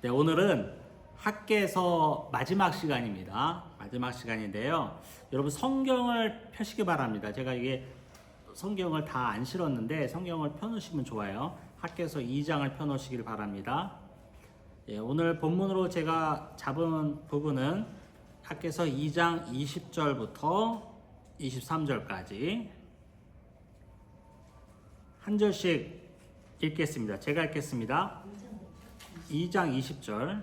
네, 오늘은 학계에서 마지막 시간입니다. 마지막 시간인데요. 여러분 성경을 펴시기 바랍니다. 제가 이게 성경을 다 안 실었는데 성경을 펴놓으시면 좋아요. 학계에서 2장을 펴놓으시길 바랍니다. 예, 오늘 본문으로 제가 잡은 부분은 학계에서 2장 20절부터 23절까지 한 절씩 읽겠습니다. 제가 읽겠습니다. 2장 20절.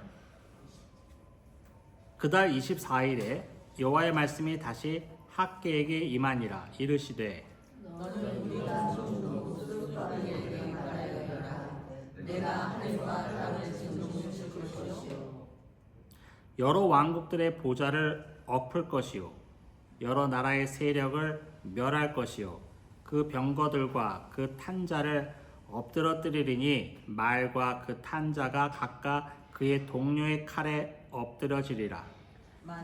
그달 24일에 여호와의 말씀이 다시 학계에게 임하니라. 이르시되 너는 네가 좀 수르바벨에게 말하여라. 내가 하늘과 땅을 진동시킬 것이요 여러 왕국들의 보좌를 엎을 것이요 여러 나라의 세력을 멸할 것이요 그 병거들과 그 탄자를 엎드러뜨리리니 말과 그 탄자가 각각 그의 동료의 칼에 엎드러지리라.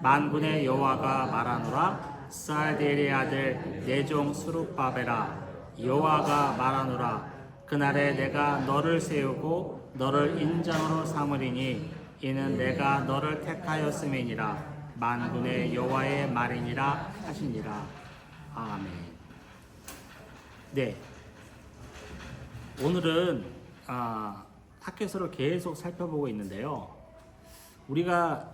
만군의 여호와가 말하노라. 스알디엘의 아들 내 종 스룹바벨아, 여호와가 말하노라. 그날에 내가 너를 세우고 너를 인장으로 삼으리니 이는 내가 너를 택하였음이니라. 만군의 여호와의 말이니라 하시니라. 아멘. 네. 오늘은 학교서를 계속 살펴보고 있는데요. 우리가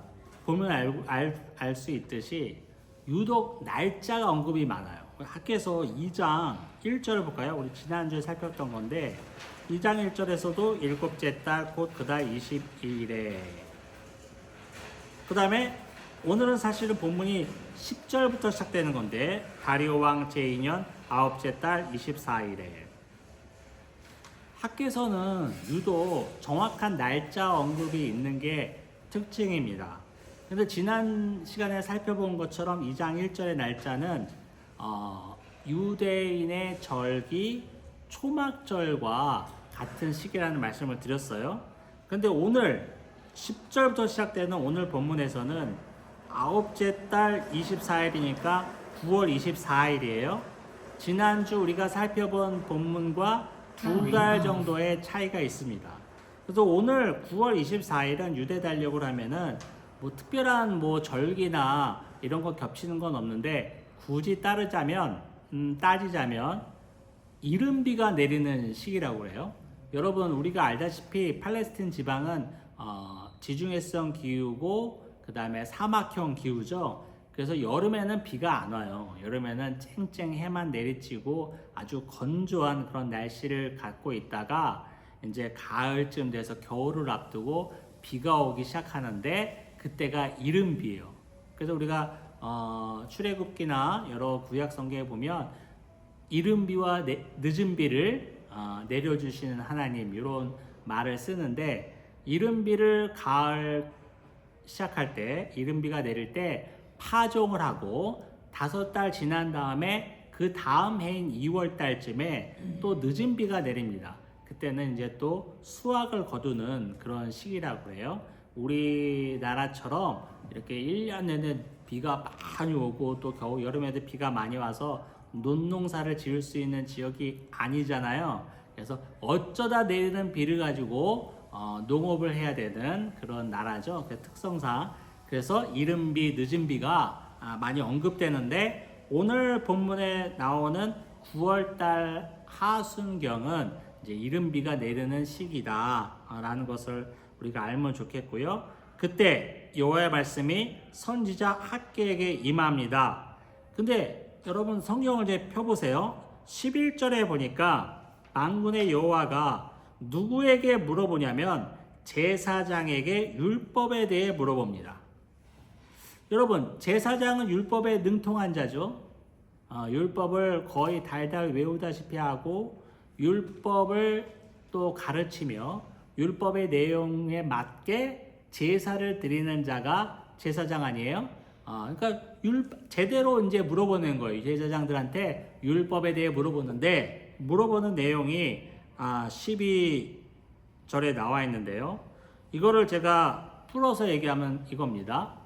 보면 알 수 있듯이 유독 날짜가 언급이 많아요. 학교에서 2장 1절을 볼까요? 우리 지난주에 살폈던 건데 2장 1절에서도 일곱째 달 곧 그달 22일에 그 다음에 오늘은 사실은 본문이 10절부터 시작되는 건데 다리오 왕 제2년 아홉째 달 24일에 학교에서는 유독 정확한 날짜 언급이 있는 게 특징입니다. 근데 지난 시간에 살펴본 것처럼 2장 1절의 날짜는 유대인의 절기 초막절과 같은 시기라는 말씀을 드렸어요. 근데 오늘 10절부터 시작되는 오늘 본문에서는 아홉째 달 24일이니까 9월 24일이에요. 지난주 우리가 살펴본 본문과 2달 정도의 차이가 있습니다. 그래서 오늘 9월 24일은 유대 달력으로 하면은 뭐 특별한 뭐 절기나 이런 거 겹치는 건 없는데 굳이 따지자면 이른비가 내리는 시기라고 해요. 여러분 우리가 알다시피 팔레스틴 지방은 지중해성 기후고 그 다음에 사막형 기후죠. 그래서 여름에는 비가 안 와요. 여름에는 쨍쨍 해만 내리치고 아주 건조한 그런 날씨를 갖고 있다가 이제 가을쯤 돼서 겨울을 앞두고 비가 오기 시작하는데 그때가 이른비예요. 그래서 우리가 출애굽기나 여러 구약 성경에 보면 이른비와 늦은 비를 내려주시는 하나님 이런 말을 쓰는데 이른비를 가을 시작할 때 이른비가 내릴 때 파종을 하고 5달 지난 다음에 그 다음 해인 2월 달쯤에 또 늦은 비가 내립니다. 그때는 이제 또 수확을 거두는 그런 시기라고 해요. 우리나라처럼 이렇게 1년 내내 비가 많이 오고 또 겨우 여름에도 비가 많이 와서 논농사를 지을 수 있는 지역이 아니잖아요. 그래서 어쩌다 내리는 비를 가지고 농업을 해야 되는 그런 나라죠. 그 특성상. 그래서 이른비, 늦은비가 많이 언급되는데 오늘 본문에 나오는 9월달 하순경은 이제 이른비가 내리는 시기다라는 것을 우리가 알면 좋겠고요. 그때 여호와의 말씀이 선지자 학계에게 임합니다. 근데 여러분 성경을 이제 펴보세요. 11절에 보니까 만군의 여호와가 누구에게 물어보냐면 제사장에게 율법에 대해 물어봅니다. 여러분 제사장은 율법에 능통한 자죠. 율법을 거의 달달 외우다시피 하고 율법을 또 가르치며 율법의 내용에 맞게 제사를 드리는 자가 제사장 아니에요? 그러니까 제대로 이제 물어보는 거예요. 제사장들한테 율법에 대해 물어보는데 물어보는 내용이 12절에 나와 있는데요. 이거를 제가 풀어서 얘기하면 이겁니다.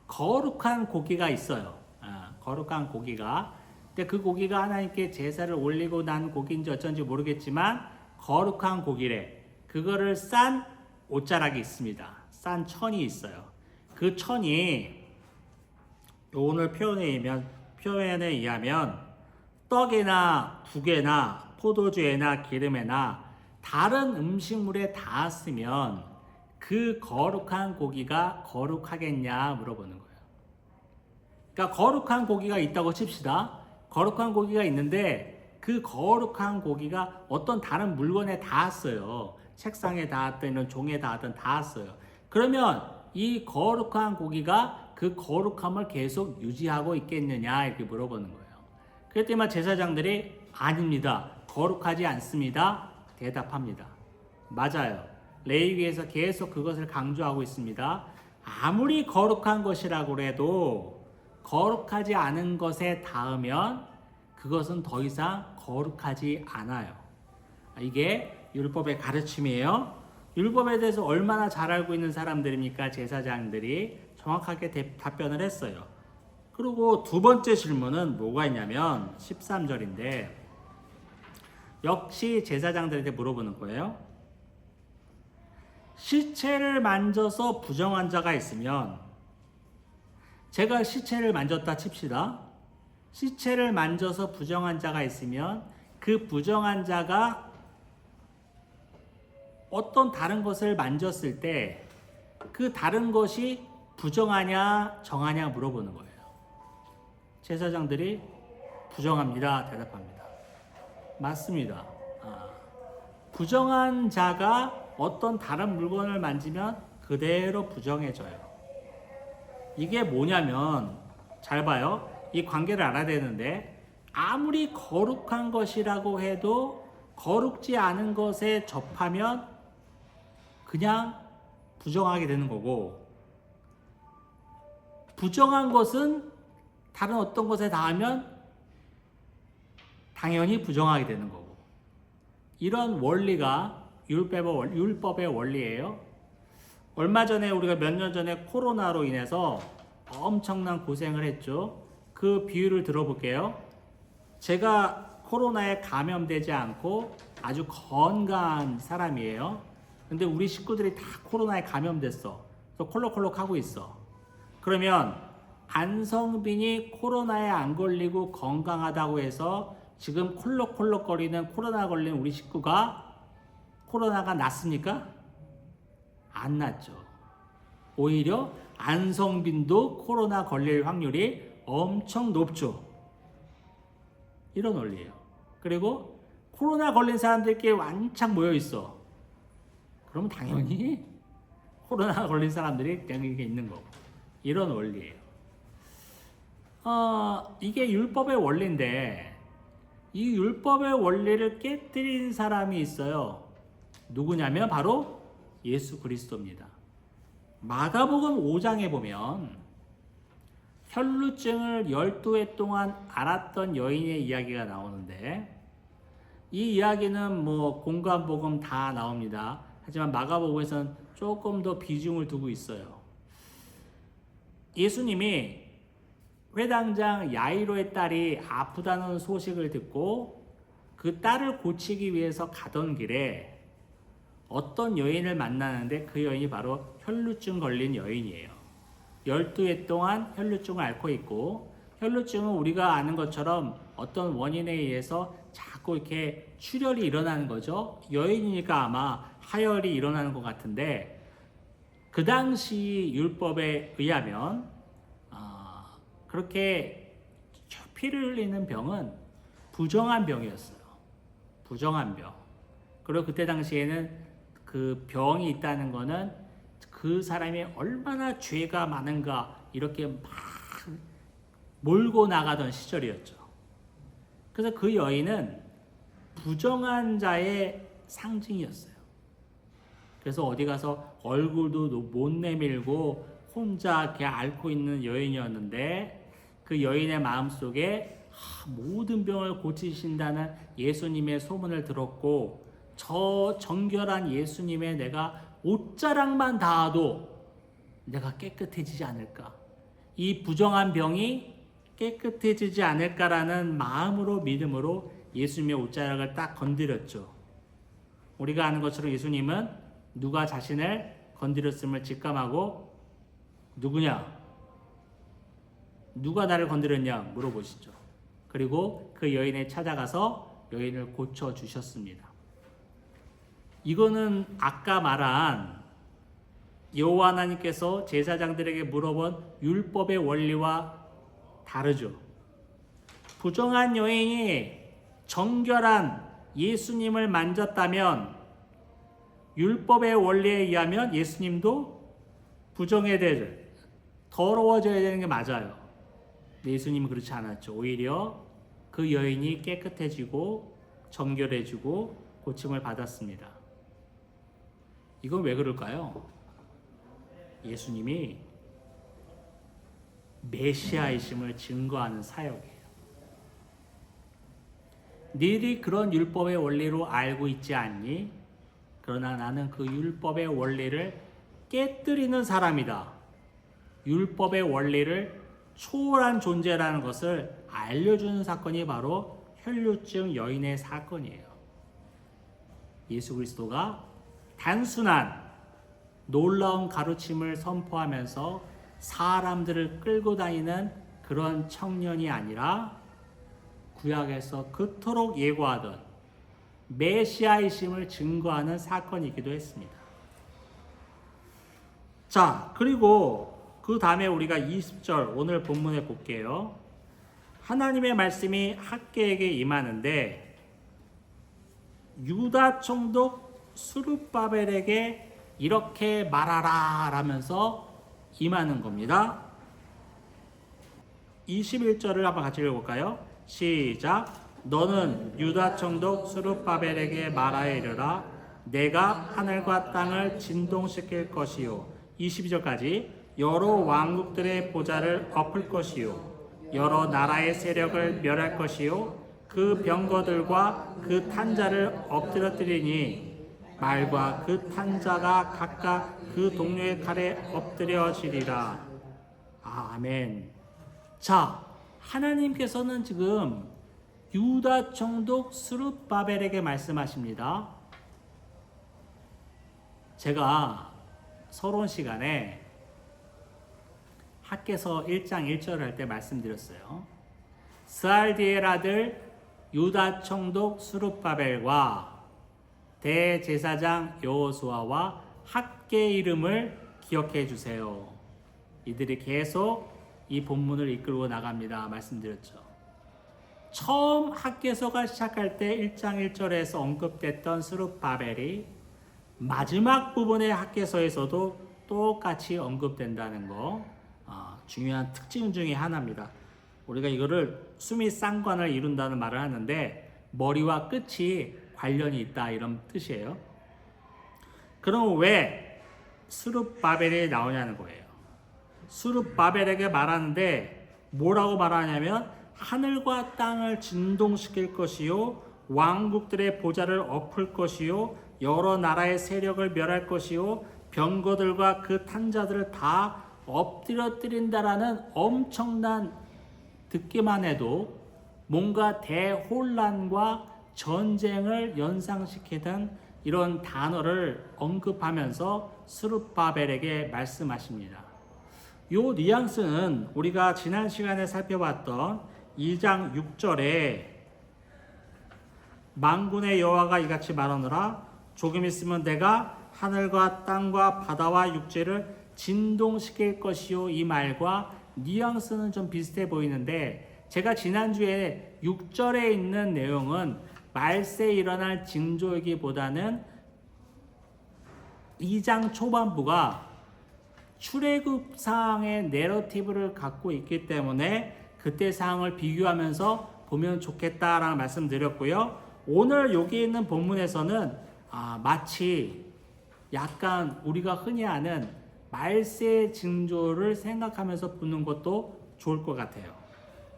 거룩한 고기가 있어요. 거룩한 고기가. 근데 그 고기가 하나님께 제사를 올리고 난 고기인지 어쩐지 모르겠지만 거룩한 고기래. 그거를 싼 옷자락이 있습니다. 싼 천이 있어요. 그 천이 오늘 표현에 의하면 떡이나 국에나 포도주에나 기름에나 다른 음식물에 닿았으면 그 거룩한 고기가 거룩하겠냐 물어보는 거예요. 그러니까 거룩한 고기가 있다고 칩시다. 거룩한 고기가 있는데 그 거룩한 고기가 어떤 다른 물건에 닿았어요. 책상에 닿았든 종에 닿았든 닿았어요. 그러면 이 거룩한 고기가 그 거룩함을 계속 유지하고 있겠느냐 이렇게 물어보는 거예요. 그랬더니 제사장들이 아닙니다. 거룩하지 않습니다. 대답합니다. 맞아요. 레위기에서 계속 그것을 강조하고 있습니다. 아무리 거룩한 것이라고 해도 거룩하지 않은 것에 닿으면 그것은 더 이상 거룩하지 않아요. 이게 율법의 가르침이에요. 율법에 대해서 얼마나 잘 알고 있는 사람들입니까? 제사장들이 정확하게 답변을 했어요. 그리고 두 번째 질문은 뭐가 있냐면 13절인데 역시 제사장들한테 물어보는 거예요. 시체를 만져서 부정한 자가 있으면, 제가 시체를 만졌다 칩시다. 시체를 만져서 부정한 자가 있으면 그 부정한 자가 어떤 다른 것을 만졌을 때 그 다른 것이 부정하냐 정하냐 물어보는 거예요. 제사장들이 부정합니다. 대답합니다. 맞습니다. 부정한 자가 어떤 다른 물건을 만지면 그대로 부정해져요. 이게 뭐냐면 잘 봐요. 이 관계를 알아야 되는데 아무리 거룩한 것이라고 해도 거룩지 않은 것에 접하면 그냥 부정하게 되는 거고, 부정한 것은 다른 어떤 것에 닿으면 당연히 부정하게 되는 거고, 이런 원리가 율법의 원리예요. 얼마 전에 우리가 몇 년 전에 코로나로 인해서 엄청난 고생을 했죠. 그 비유를 들어볼게요. 제가 코로나에 감염되지 않고 아주 건강한 사람이에요. 근데 우리 식구들이 다 코로나에 감염됐어. 또 콜록콜록 하고 있어. 그러면 안성빈이 코로나에 안 걸리고 건강하다고 해서 지금 콜록콜록거리는 코로나 걸린 우리 식구가 코로나가 낫습니까? 안 낫죠. 오히려 안성빈도 코로나 걸릴 확률이 엄청 높죠. 이런 원리예요. 그리고 코로나 걸린 사람들끼리 완창 모여 있어. 그러면 당연히 코로나 걸린 사람들이 그냥 이게 있는 거고. 이런 원리예요. 이게 율법의 원리인데 이 율법의 원리를 깨뜨린 사람이 있어요. 누구냐면 바로 예수 그리스도입니다. 마가복음 5장에 보면 혈루증을 12해 동안 앓았던 여인의 이야기가 나오는데, 이 이야기는 뭐 공관복음 다 나옵니다. 하지만 마가복음에서는 조금 더 비중을 두고 있어요. 예수님이 회당장 야이로의 딸이 아프다는 소식을 듣고 그 딸을 고치기 위해서 가던 길에 어떤 여인을 만나는데 그 여인이 바로 혈루증 걸린 여인이에요. 12해 동안 혈루증을 앓고 있고, 혈루증은 우리가 아는 것처럼 어떤 원인에 의해서 자꾸 이렇게 출혈이 일어나는 거죠. 여인이니까 아마 하혈이 일어나는 것 같은데, 그 당시 율법에 의하면 그렇게 피를 흘리는 병은 부정한 병이었어요. 부정한 병. 그리고 그때 당시에는 그 병이 있다는 거는 그 사람이 얼마나 죄가 많은가 이렇게 막 몰고 나가던 시절이었죠. 그래서 그 여인은 부정한 자의 상징이었어요. 그래서 어디 가서 얼굴도 못 내밀고 혼자 이렇게 앓고 있는 여인이었는데, 그 여인의 마음속에 모든 병을 고치신다는 예수님의 소문을 들었고, 저 정결한 예수님의 내가 옷자락만 닿아도 내가 깨끗해지지 않을까, 이 부정한 병이 깨끗해지지 않을까라는 마음으로, 믿음으로 예수님의 옷자락을 딱 건드렸죠. 우리가 아는 것처럼 예수님은 누가 자신을 건드렸음을 직감하고 누구냐? 누가 나를 건드렸냐? 물어보시죠. 그리고 그 여인에 찾아가서 여인을 고쳐주셨습니다. 이거는 아까 말한 여호와 하나님께서 제사장들에게 물어본 율법의 원리와 다르죠. 부정한 여인이 정결한 예수님을 만졌다면 율법의 원리에 의하면 예수님도 부정해야 될, 더러워져야 되는 게 맞아요. 근데 예수님은 그렇지 않았죠. 오히려 그 여인이 깨끗해지고 정결해지고 고침을 받았습니다. 이건 왜 그럴까요? 예수님이 메시아이심을 증거하는 사역이에요. 너희들이 그런 율법의 원리로 알고 있지 않니? 그러나 나는 그 율법의 원리를 깨뜨리는 사람이다. 율법의 원리를 초월한 존재라는 것을 알려주는 사건이 바로 혈루증 여인의 사건이에요. 예수 그리스도가 단순한 놀라운 가르침을 선포하면서 사람들을 끌고 다니는 그런 청년이 아니라 구약에서 그토록 예고하던 메시아이심을 증거하는 사건이기도 했습니다. 자, 그리고 그 다음에 우리가 20절 오늘 본문에 볼게요. 하나님의 말씀이 학개에게 임하는데 유다 총독 스룹바벨에게 이렇게 말하라 라면서 임하는 겁니다. 21절을 한번 같이 읽어볼까요? 시작. 너는 유다 총독 스룹바벨에게 말하여 이르라. 내가 하늘과 땅을 진동시킬 것이요. 22절까지. 여러 왕국들의 보좌를 엎을 것이요. 여러 나라의 세력을 멸할 것이요. 그 병거들과 그 탄자를 엎드러뜨리니 말과 그 탄자가 각각 그 동료의 칼에 엎드려지리라. 아멘. 자, 하나님께서는 지금 유다 총독 스룹바벨에게 말씀하십니다. 제가 서론 시간에 학개서 1장 1절을 할 때 말씀드렸어요. 스알디엘 아들 유다 총독 스룹바벨과 대제사장 여호수아와 학개의 이름을 기억해 주세요. 이들이 계속 이 본문을 이끌고 나갑니다. 말씀드렸죠. 처음 학개서가 시작할 때 1장 1절에서 언급됐던 스룹바벨이 마지막 부분의 학개서에서도 똑같이 언급된다는 거, 중요한 특징 중에 하나입니다. 우리가 이거를 수미 쌍관을 이룬다는 말을 하는데 머리와 끝이 관련이 있다 이런 뜻이에요. 그럼 왜 스룹바벨이 나오냐는 거예요. 스룹바벨에게 말하는데 뭐라고 말하냐면 하늘과 땅을 진동시킬 것이요 왕국들의 보좌를 엎을 것이요 여러 나라의 세력을 멸할 것이요 병거들과 그 탄자들을 다 엎드려뜨린다라는 엄청난, 듣기만 해도 뭔가 대혼란과 전쟁을 연상시키던 이런 단어를 언급하면서 스룹바벨에게 말씀하십니다. 요 뉘앙스는 우리가 지난 시간에 살펴봤던 2장 6절에 만군의 여호와가 이같이 말하노라. 조금 있으면 내가 하늘과 땅과 바다와 육지를 진동시킬 것이요, 이 말과 뉘앙스는 좀 비슷해 보이는데, 제가 지난주에 6절에 있는 내용은 말세에 일어날 징조이기보다는 2장 초반부가 출애굽상의 내러티브를 갖고 있기 때문에 그때 상황을 비교하면서 보면 좋겠다라는 말씀드렸고요. 오늘 여기 있는 본문에서는 마치 약간 우리가 흔히 아는 말세의 징조를 생각하면서 보는 것도 좋을 것 같아요.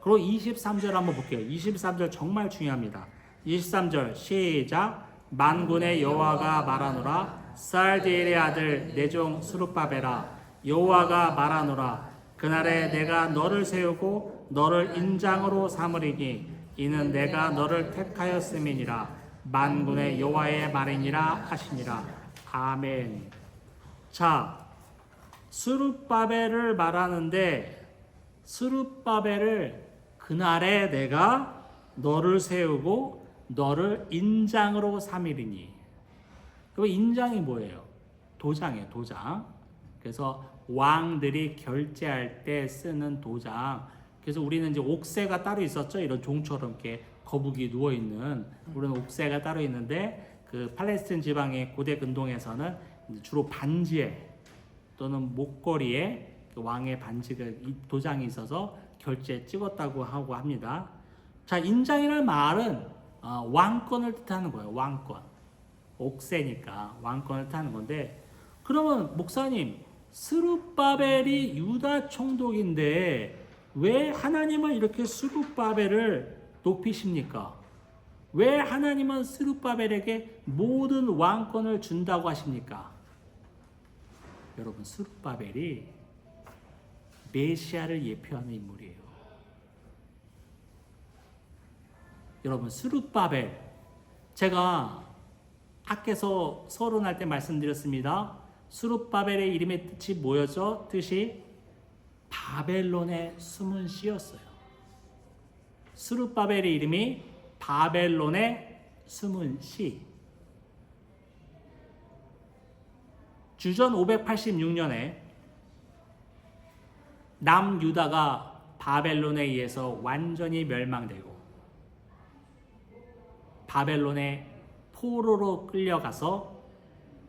그리고 23절 한번 볼게요. 23절 정말 중요합니다. 23절 시작. 만군의 여호와가 말하노라. 스알디엘의 아들 내 종 스룹바벨아, 여호와가 말하노라. 그날에 내가 너를 세우고 너를 인장으로 삼으리니 이는 내가 너를 택하였음이니라. 만군의 여호와의 말이니라 하시니라. 아멘. 자, 스룹바벨을 말하는데 스룹바벨을 그날에 내가 너를 세우고 너를 인장으로 삼으리니. 그 인장이 뭐예요? 도장이에요, 도장. 그래서 왕들이 결제할 때 쓰는 도장. 그래서 우리는 이제 옥새가 따로 있었죠. 이런 종처럼 이렇게 거북이 누워 있는 우리는 옥새가 따로 있는데 그 팔레스틴 지방의 고대 근동에서는 주로 반지에 또는 목걸이에 그 왕의 반지가 이 도장이 있어서 결제에 찍었다고 하고 합니다. 자, 인장이라는 말은 왕권을 뜻하는 거예요. 왕권. 옥새니까 왕권을 뜻하는 건데, 그러면 목사님, 스룹바벨이 유다 총독인데 왜 하나님은 이렇게 스룹바벨을 높이십니까? 왜 하나님은 스룹바벨에게 모든 왕권을 준다고 하십니까? 여러분, 스룹바벨이 메시아를 예표하는 인물이에요. 여러분, 스룹바벨, 제가 앞에서 서론할 때 말씀드렸습니다. 스룹바벨의 이름의 뜻이 뭐였죠? 뜻이 바벨론의 숨은 씨였어요. 스룹바벨의 이름이 바벨론의 숨은 씨. 주전 586년에 남유다가 바벨론에 의해서 완전히 멸망되고 바벨론의 포로로 끌려가서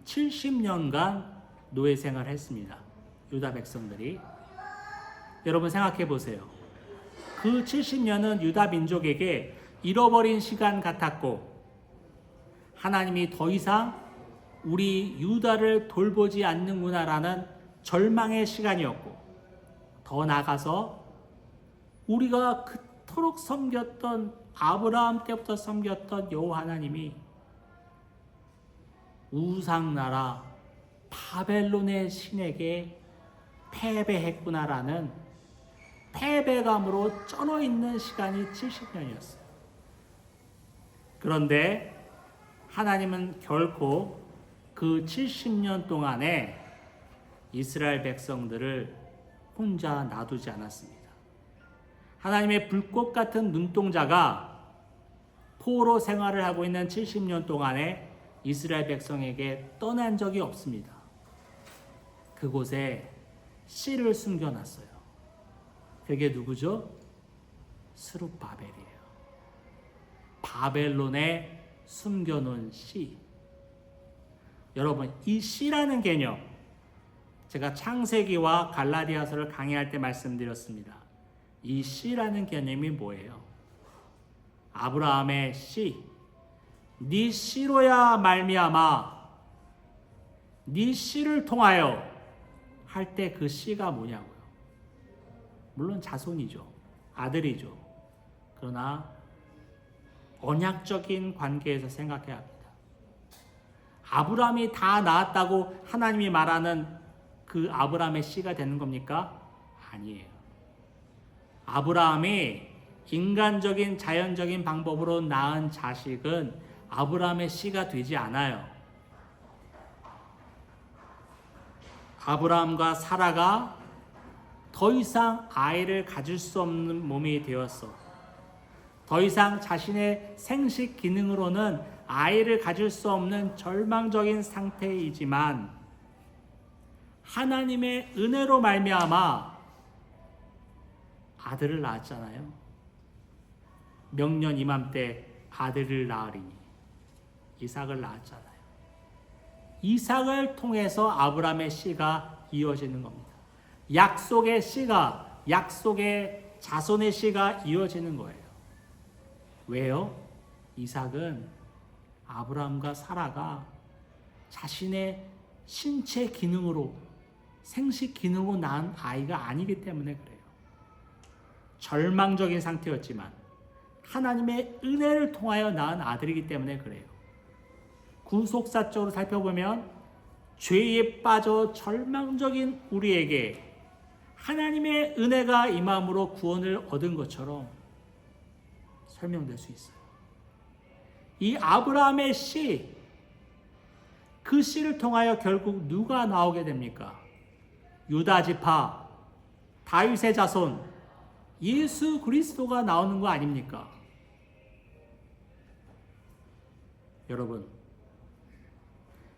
70년간 노예 생활을 했습니다. 유다 백성들이. 여러분 생각해 보세요. 그 70년은 유다 민족에게 잃어버린 시간 같았고 하나님이 더 이상 우리 유다를 돌보지 않는구나라는 절망의 시간이었고, 더 나아가서 우리가 그토록 섬겼던 아브라함 때부터 섬겼던 여호와 하나님이 우상나라 바벨론의 신에게 패배했구나라는 패배감으로 쩔어있는 시간이 70년이었어요. 그런데 하나님은 결코 그 70년 동안에 이스라엘 백성들을 혼자 놔두지 않았습니다. 하나님의 불꽃 같은 눈동자가 포로 생활을 하고 있는 70년 동안에 이스라엘 백성에게 떠난 적이 없습니다. 그곳에 씨를 숨겨놨어요. 그게 누구죠? 스룹바벨이에요. 바벨론에 숨겨놓은 씨. 여러분, 이 씨라는 개념, 제가 창세기와 갈라디아서를 강의할 때 말씀드렸습니다. 이 씨라는 개념이 뭐예요? 아브라함의 씨, 네 씨로야 말미암아, 네 씨를 통하여 할 때 그 씨가 뭐냐고요? 물론 자손이죠, 아들이죠. 그러나 언약적인 관계에서 생각해야 합니다. 아브라함이 다 낳았다고 하나님이 말하는 그 아브라함의 씨가 되는 겁니까? 아니에요. 아브라함이 인간적인 자연적인 방법으로 낳은 자식은 아브라함의 씨가 되지 않아요. 아브라함과 사라가 더 이상 아이를 가질 수 없는 몸이 되었어. 더 이상 자신의 생식 기능으로는 아이를 가질 수 없는 절망적인 상태이지만 하나님의 은혜로 말미암아 아들을 낳았잖아요. 명년 이맘때 아들을 낳으리니 이삭을 낳았잖아요. 이삭을 통해서 아브라함의 씨가 이어지는 겁니다. 약속의 씨가, 약속의 자손의 씨가 이어지는 거예요. 왜요? 이삭은 아브라함과 사라가 자신의 신체 기능으로, 생식 기능으로 낳은 아이가 아니기 때문에 그래요. 절망적인 상태였지만 하나님의 은혜를 통하여 낳은 아들이기 때문에 그래요. 구속사적으로 살펴보면 죄에 빠져 절망적인 우리에게 하나님의 은혜가 임함으로 구원을 얻은 것처럼 설명될 수 있어요. 이 아브라함의 씨, 그 씨를 통하여 결국 누가 나오게 됩니까? 유다 지파, 다윗의 자손, 예수 그리스도가 나오는 거 아닙니까? 여러분,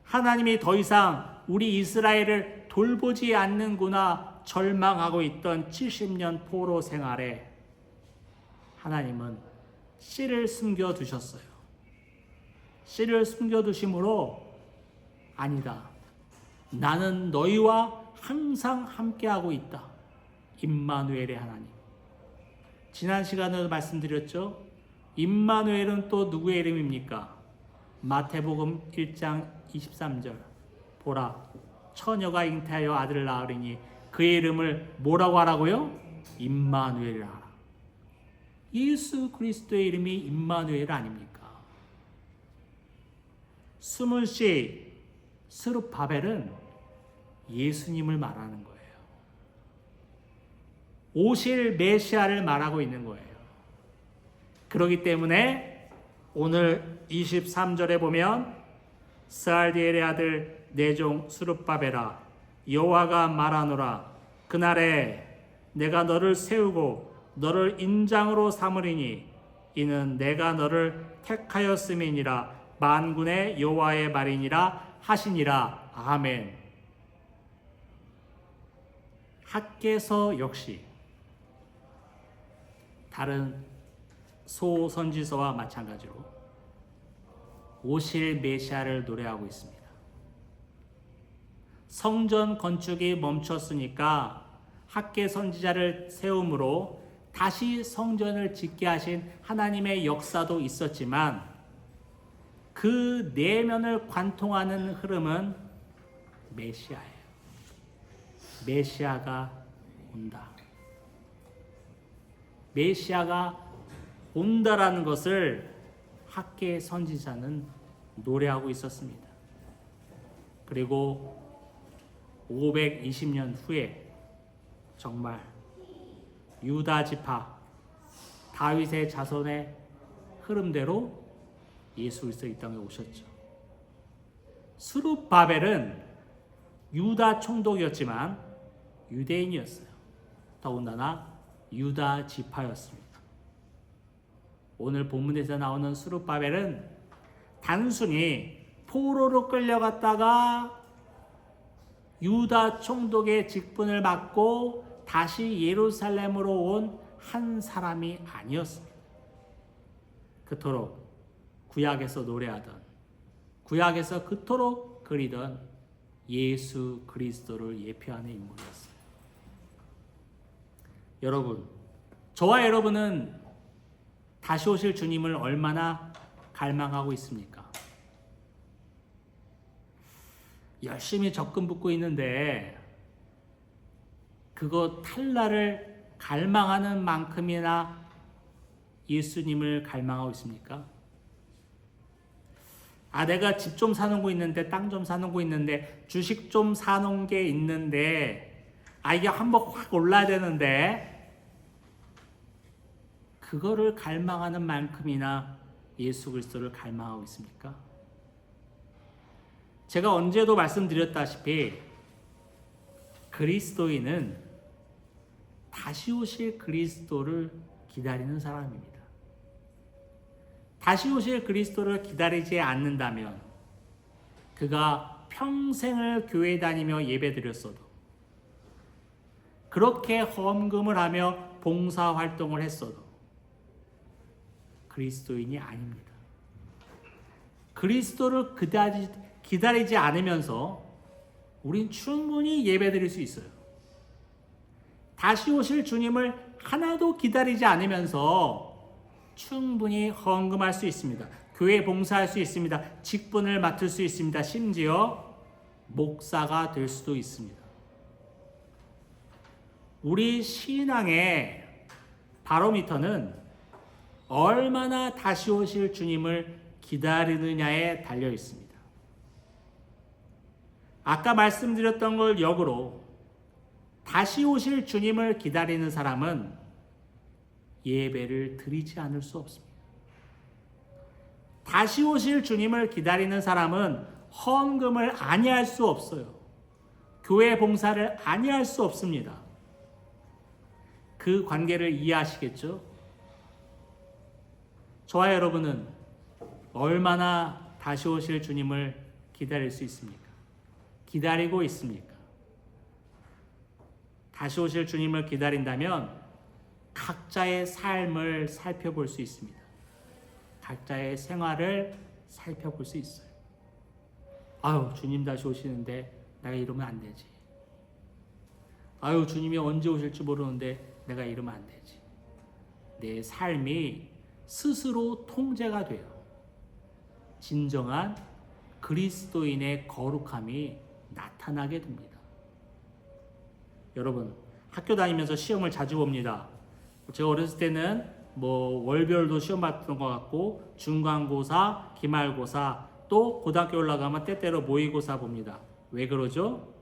하나님이 더 이상 우리 이스라엘을 돌보지 않는구나 절망하고 있던 70년 포로 생활에 하나님은 씨를 숨겨두셨어요. 씨를 숨겨두심으로 아니다. 나는 너희와 항상 함께하고 있다. 임마누엘의 하나님. 지난 시간에도 말씀드렸죠. 임마누엘은 또 누구의 이름입니까? 마태복음 1장 23절. 보라, 처녀가 잉태하여 아들을 낳으리니 그의 이름을 뭐라고 하라고요? 임마누엘이라 하라. 예수 그리스도의 이름이 임마누엘 아닙니까? 숨은 씨 스룹바벨은 예수님을 말하는 거예요. 오실 메시아를 말하고 있는 거예요. 그렇기 때문에 오늘 23절에 보면 스알디엘의 아들 내종 스룹바벨아 여호와가 말하노라 그날에 내가 너를 세우고 너를 인장으로 삼으리니 이는 내가 너를 택하였음이니라 만군의 여호와의 말이니라 하시니라. 아멘. 학개서 역시 다른 소선지서와 마찬가지로 오실 메시아를 노래하고 있습니다. 성전 건축이 멈췄으니까 학개 선지자를 세움으로 다시 성전을 짓게 하신 하나님의 역사도 있었지만 그 내면을 관통하는 흐름은 메시아예요. 메시아가 온다. 메시아가 온다라는 것을 학개 선지자는 노래하고 있었습니다. 그리고 520년 후에 정말 유다 지파 다윗의 자손의 흐름대로 예수 그리스도 이 땅에 오셨죠. 스룹바벨은 유다 총독이었지만 유대인이었어요. 더군다나 유다 지파였습니다. 오늘 본문에서 나오는 스룹바벨은 단순히 포로로 끌려갔다가 유다 총독의 직분을 맡고 다시 예루살렘으로 온 한 사람이 아니었습니다. 그토록 구약에서 노래하던, 구약에서 그토록 그리던 예수 그리스도를 예표하는 인물이었어요. 여러분, 저와 여러분은 다시 오실 주님을 얼마나 갈망하고 있습니까? 열심히 적금 붓고 있는데 그거 탈날을 갈망하는 만큼이나 예수님을 갈망하고 있습니까? 아, 내가 집 좀 사놓은 거 있는데, 땅 좀 사놓은 거 있는데, 주식 좀 사놓은 게 있는데, 아, 이게 한번 확 올라야 되는데, 그거를 갈망하는 만큼이나 예수 그리스도를 갈망하고 있습니까? 제가 언제도 말씀드렸다시피 그리스도인은 다시 오실 그리스도를 기다리는 사람입니다. 다시 오실 그리스도를 기다리지 않는다면 그가 평생을 교회 다니며 예배드렸어도 그렇게 헌금을 하며 봉사활동을 했어도 그리스도인이 아닙니다. 그리스도를 기다리지 않으면서 우린 충분히 예배드릴 수 있어요. 다시 오실 주님을 하나도 기다리지 않으면서 충분히 헌금할 수 있습니다. 교회 봉사할 수 있습니다. 직분을 맡을 수 있습니다. 심지어 목사가 될 수도 있습니다. 우리 신앙의 바로미터는 얼마나 다시 오실 주님을 기다리느냐에 달려 있습니다. 아까 말씀드렸던 걸 역으로 다시 오실 주님을 기다리는 사람은 예배를 드리지 않을 수 없습니다. 다시 오실 주님을 기다리는 사람은 헌금을 아니할 수 없어요. 교회 봉사를 아니할 수 없습니다. 그 관계를 이해하시겠죠? 저와 여러분은 얼마나 다시 오실 주님을 기다릴 수 있습니까? 기다리고 있습니까? 다시 오실 주님을 기다린다면 각자의 삶을 살펴볼 수 있습니다. 각자의 생활을 살펴볼 수 있어요. 아유, 주님 다시 오시는데 내가 이러면 안 되지. 아유, 주님이 언제 오실지 모르는데 내가 이러면 안 되지. 내 삶이 스스로 통제가 돼요. 진정한 그리스도인의 거룩함이 나타나게 됩니다. 여러분, 학교 다니면서 시험을 자주 봅니다. 제가 어렸을 때는 월별도 시험 봤던 것 같고, 중간고사, 기말고사, 또 고등학교 올라가면 때때로 모의고사 봅니다. 왜 그러죠?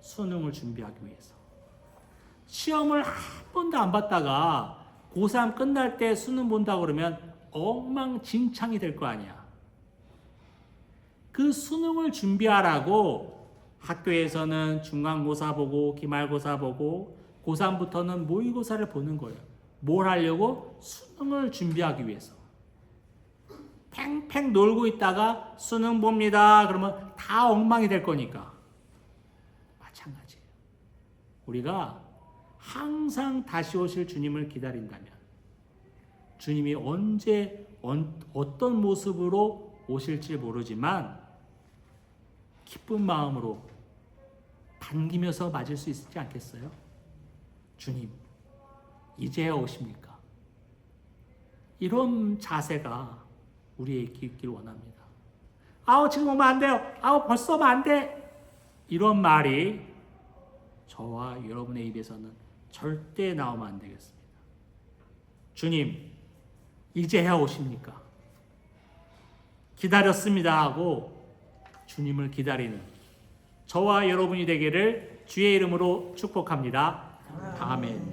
수능을 준비하기 위해서. 시험을 한 번도 안 봤다가 고3 끝날 때 수능 본다 그러면 엉망진창이 될 거 아니야. 그 수능을 준비하라고 학교에서는 중간고사 보고 기말고사 보고 고3부터는 모의고사를 보는 거예요. 뭘 하려고? 수능을 준비하기 위해서. 팽팽 놀고 있다가 수능 봅니다. 그러면 다 엉망이 될 거니까. 마찬가지예요. 우리가 항상 다시 오실 주님을 기다린다면 주님이 언제 어떤 모습으로 오실지 모르지만 기쁜 마음으로 반기면서 맞을 수 있지 않겠어요? 주님, 이제야 오십니까? 이런 자세가 우리에게 있길 원합니다. 아우, 지금 오면 안 돼요. 아우, 벌써 오면 안 돼. 이런 말이 저와 여러분의 입에서는 절대 나오면 안 되겠습니다. 주님, 이제야 오십니까? 기다렸습니다 하고 주님을 기다리는 저와 여러분이 되기를 주의 이름으로 축복합니다. 아멘.